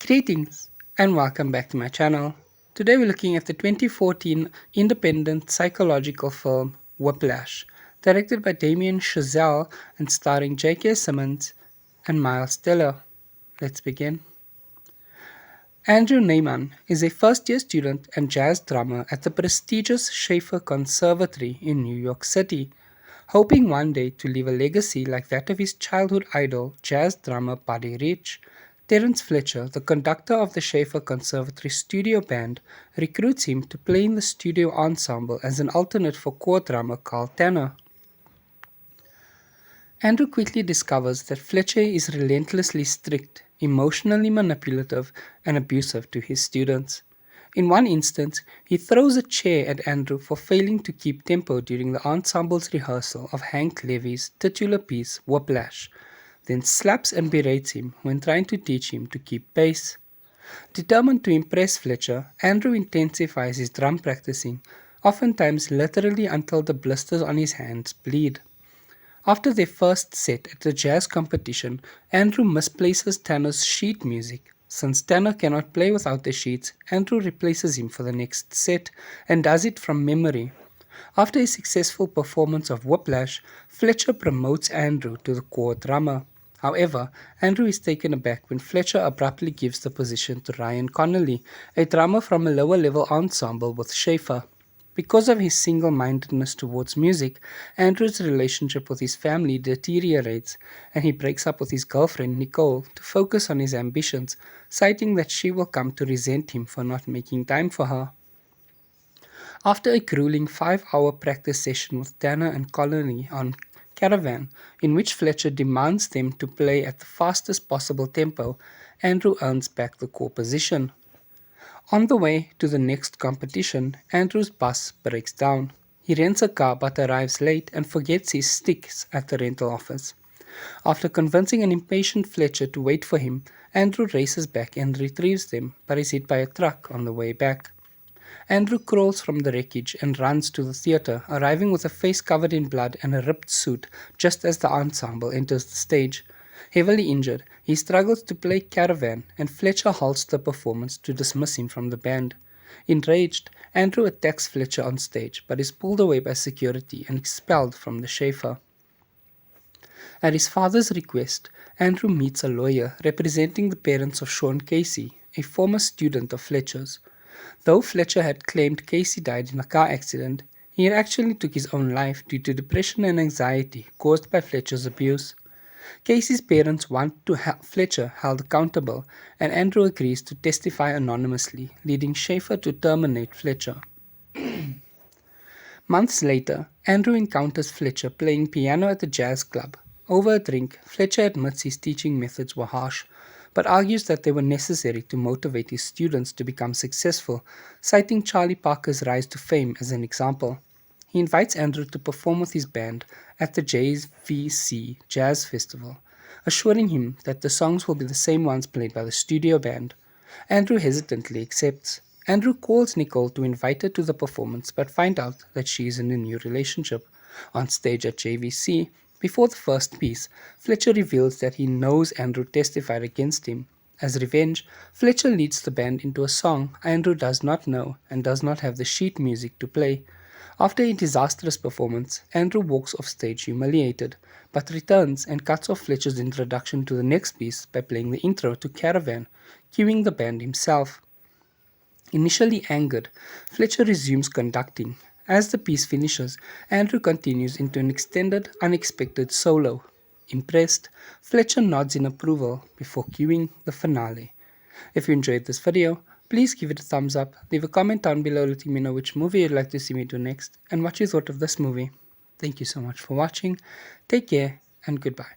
Greetings and welcome back to my channel. Today we're looking at the 2014 independent psychological film Whiplash, directed by Damien Chazelle and starring J.K. Simmons and Miles Teller. Let's begin. Andrew Neyman is a first-year student and jazz drummer at the prestigious Schaefer Conservatory in New York City, hoping one day to leave a legacy like that of his childhood idol, jazz drummer Buddy Rich. Terence Fletcher, the conductor of the Schaefer Conservatory studio band, recruits him to play in the studio ensemble as an alternate for core drummer Carl Tanner. Andrew quickly discovers that Fletcher is relentlessly strict, emotionally manipulative, and abusive to his students. In one instance, he throws a chair at Andrew for failing to keep tempo during the ensemble's rehearsal of Hank Levy's titular piece Whiplash, then slaps and berates him when trying to teach him to keep pace. Determined to impress Fletcher, Andrew intensifies his drum practicing, oftentimes literally until the blisters on his hands bleed. After their first set at the jazz competition, Andrew misplaces Tanner's sheet music. Since Tanner cannot play without the sheets, Andrew replaces him for the next set and does it from memory. After a successful performance of Whiplash, Fletcher promotes Andrew to the core drummer. However, Andrew is taken aback when Fletcher abruptly gives the position to Ryan Connolly, a drummer from a lower-level ensemble with Schaefer. Because of his single-mindedness towards music, Andrew's relationship with his family deteriorates, and he breaks up with his girlfriend Nicole to focus on his ambitions, citing that she will come to resent him for not making time for her. After a grueling 5-hour practice session with Tanner and Connolly on Caravan, in which Fletcher demands them to play at the fastest possible tempo, Andrew earns back the core position. On the way to the next competition, Andrew's bus breaks down. He rents a car but arrives late and forgets his sticks at the rental office. After convincing an impatient Fletcher to wait for him, Andrew races back and retrieves them, but is hit by a truck on the way back. Andrew crawls from the wreckage and runs to the theater, arriving with a face covered in blood and a ripped suit just as the ensemble enters the stage. Heavily injured, he struggles to play Caravan, and Fletcher halts the performance to dismiss him from the band. Enraged, Andrew attacks Fletcher on stage, but is pulled away by security and expelled from the Schaefer. At his father's request, Andrew meets a lawyer representing the parents of Sean Casey, a former student of Fletcher's. Though Fletcher had claimed Casey died in a car accident, he actually took his own life due to depression and anxiety caused by Fletcher's abuse. Casey's parents want to have Fletcher held accountable, and Andrew agrees to testify anonymously, leading Schaefer to terminate Fletcher. Months later, Andrew encounters Fletcher playing piano at the jazz club. Over a drink, Fletcher admits his teaching methods were harsh, but argues that they were necessary to motivate his students to become successful, citing Charlie Parker's rise to fame as an example. He invites Andrew to perform with his band at the JVC Jazz Festival, assuring him that the songs will be the same ones played by the studio band. Andrew hesitantly accepts. Andrew calls Nicole to invite her to the performance but finds out that she is in a new relationship. On stage at JVC, before the first piece, Fletcher reveals that he knows Andrew testified against him. As revenge, Fletcher leads the band into a song Andrew does not know and does not have the sheet music to play. After a disastrous performance, Andrew walks off stage humiliated, but returns and cuts off Fletcher's introduction to the next piece by playing the intro to Caravan, cueing the band himself. Initially angered, Fletcher resumes conducting. As the piece finishes, Andrew continues into an extended, unexpected solo. Impressed, Fletcher nods in approval before cueing the finale. If you enjoyed this video, please give it a thumbs up, leave a comment down below letting me know which movie you'd like to see me do next, and what you thought of this movie. Thank you so much for watching, take care, and goodbye.